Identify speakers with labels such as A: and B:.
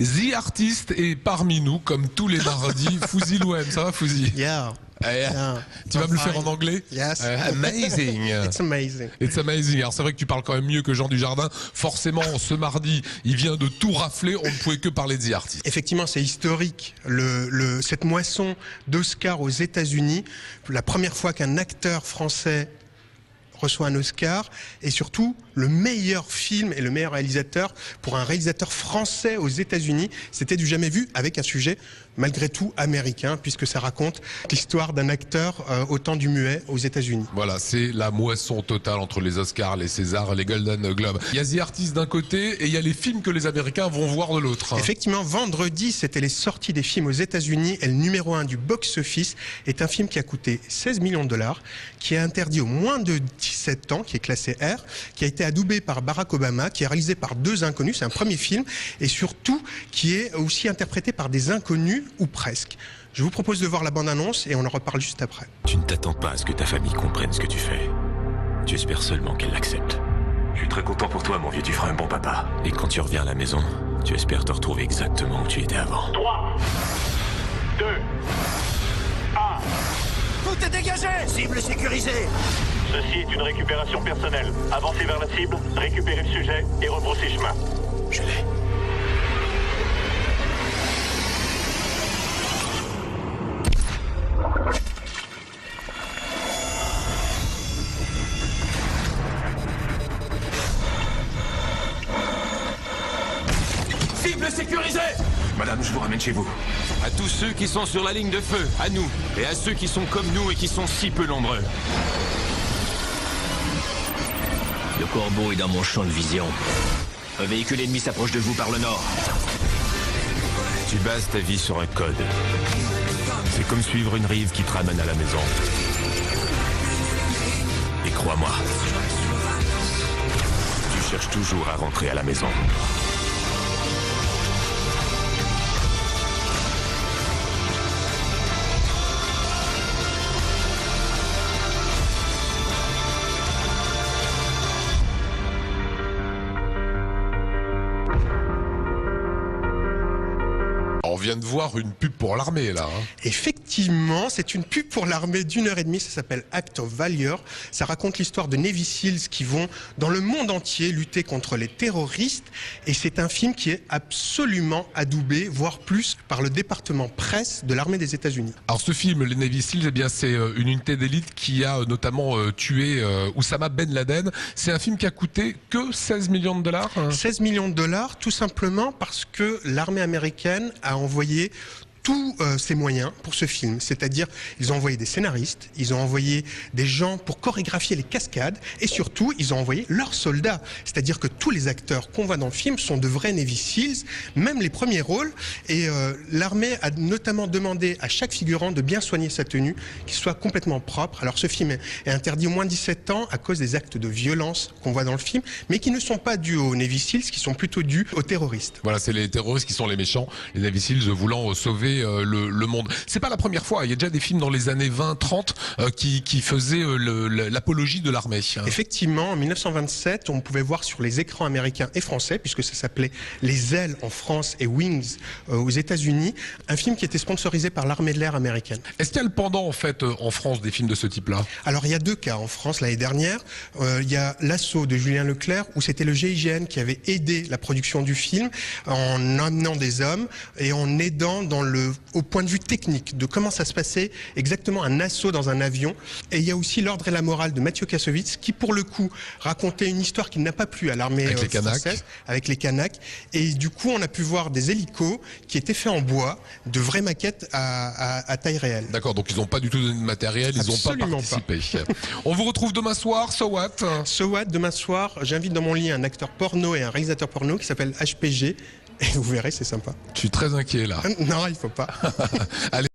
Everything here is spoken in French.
A: The Artist est parmi nous, comme tous les mardis. Fouzi Louem, ça va Fouzi?
B: Yeah.
A: Tu vas me le faire en anglais?
B: Yes.
A: Amazing.
B: It's amazing.
A: It's amazing. Alors c'est vrai que tu parles quand même mieux que Jean Dujardin. Forcément, ce mardi, il vient de tout rafler. On ne pouvait que parler de The Artist.
B: Effectivement, c'est historique. Cette moisson d'Oscar aux États-Unis, la première fois qu'un acteur français reçoit un Oscar, et surtout le meilleur film et le meilleur réalisateur pour un réalisateur français aux États-Unis. C'était du jamais vu, avec un sujet malgré tout américain, puisque ça raconte l'histoire d'un acteur au temps du muet aux États-Unis.
A: Voilà, c'est la moisson totale entre les Oscars, les Césars, les Golden Globes. Il y a The Artist d'un côté et il y a les films que les Américains vont voir de l'autre.
B: Effectivement, vendredi, c'était les sorties des films aux États-Unis, et le numéro 1 du box-office est un film qui a coûté 16 millions de dollars, qui est interdit aux moins de 17 ans, qui est classé R, qui a été adoubé par Barack Obama, qui est réalisé par deux inconnus, c'est un premier film, et surtout qui est aussi interprété par des inconnus, ou presque. Je vous propose de voir la bande-annonce et on en reparle juste après.
C: Tu ne t'attends pas à ce que ta famille comprenne ce que tu fais. Tu espères seulement qu'elle l'accepte.
D: Je suis très content pour toi, mon vieux, tu feras un bon papa.
C: Et quand tu reviens à la maison, tu espères te retrouver exactement où tu étais avant.
D: 3, 2, 1...
E: Tout est dégagé! Cible sécurisée!
D: Ceci est une récupération personnelle. Avancez vers la cible, récupérez le sujet et rebroussez chemin.
C: Je l'ai.
E: Cible sécurisée!
D: Madame, je vous ramène chez vous.
C: À tous ceux qui sont sur la ligne de feu, à nous, et à ceux qui sont comme nous et qui sont si peu nombreux.
E: Le corbeau est dans mon champ de vision. Un véhicule ennemi s'approche de vous par le nord.
C: Tu bases ta vie sur un code. C'est comme suivre une rive qui te ramène à la maison. Et crois-moi, tu cherches toujours à rentrer à la maison.
A: On vient de voir une pub pour l'armée là.
B: Effectivement, c'est une pub pour l'armée d'1h30, ça s'appelle Act of Valor. Ça raconte l'histoire de Navy Seals qui vont dans le monde entier lutter contre les terroristes, et c'est un film qui est absolument adoubé, voire plus, par le département presse de l'armée des États-Unis.
A: Alors ce film, les Navy Seals, eh bien c'est une unité d'élite qui a notamment tué Oussama Ben Laden. C'est un film qui a coûté que 16 millions de dollars.
B: 16 millions de dollars, tout simplement parce que l'armée américaine a envoyé tous ces moyens pour ce film, c'est-à-dire ils ont envoyé des scénaristes, ils ont envoyé des gens pour chorégraphier les cascades, et surtout ils ont envoyé leurs soldats, c'est-à-dire que tous les acteurs qu'on voit dans le film sont de vrais Navy Seals, même les premiers rôles, et l'armée a notamment demandé à chaque figurant de bien soigner sa tenue, qu'il soit complètement propre. Alors ce film est interdit aux moins de 17 ans à cause des actes de violence qu'on voit dans le film, mais qui ne sont pas dus aux Navy Seals, qui sont plutôt dus aux terroristes.
A: Voilà, c'est les terroristes qui sont les méchants, les Navy Seals voulant sauver le monde. C'est pas la première fois, il y a déjà des films dans les années 20-30 qui faisaient l'apologie de l'armée.
B: Effectivement, en 1927, on pouvait voir sur les écrans américains et français, puisque ça s'appelait Les Ailes en France et Wings aux États-Unis, un film qui était sponsorisé par l'armée de l'air américaine.
A: Est-ce qu'il y a le pendant en fait en France des films de ce type-là?
B: Alors il y a deux cas en France l'année dernière. Il y a L'Assaut de Julien Leclerc, où c'était le GIGN qui avait aidé la production du film en amenant des hommes et en aidant au point de vue technique de comment ça se passait exactement un assaut dans un avion. Et il y a aussi L'Ordre et la morale de Mathieu Kassovitz, qui pour le coup racontait une histoire qui n'a pas plu à l'armée française, avec les Kanaks. Et du coup on a pu voir des hélicos qui étaient faits en bois, de vraies maquettes à taille réelle.
A: D'accord, donc ils n'ont pas du tout donné de matériel, ils n'ont pas participé. On vous retrouve demain soir, So What?
B: So What, demain soir, j'invite dans mon lit un acteur porno et un réalisateur porno qui s'appelle HPG, et vous verrez, c'est sympa.
A: Je suis très inquiet là.
B: Non, il faut pas.
A: Allez.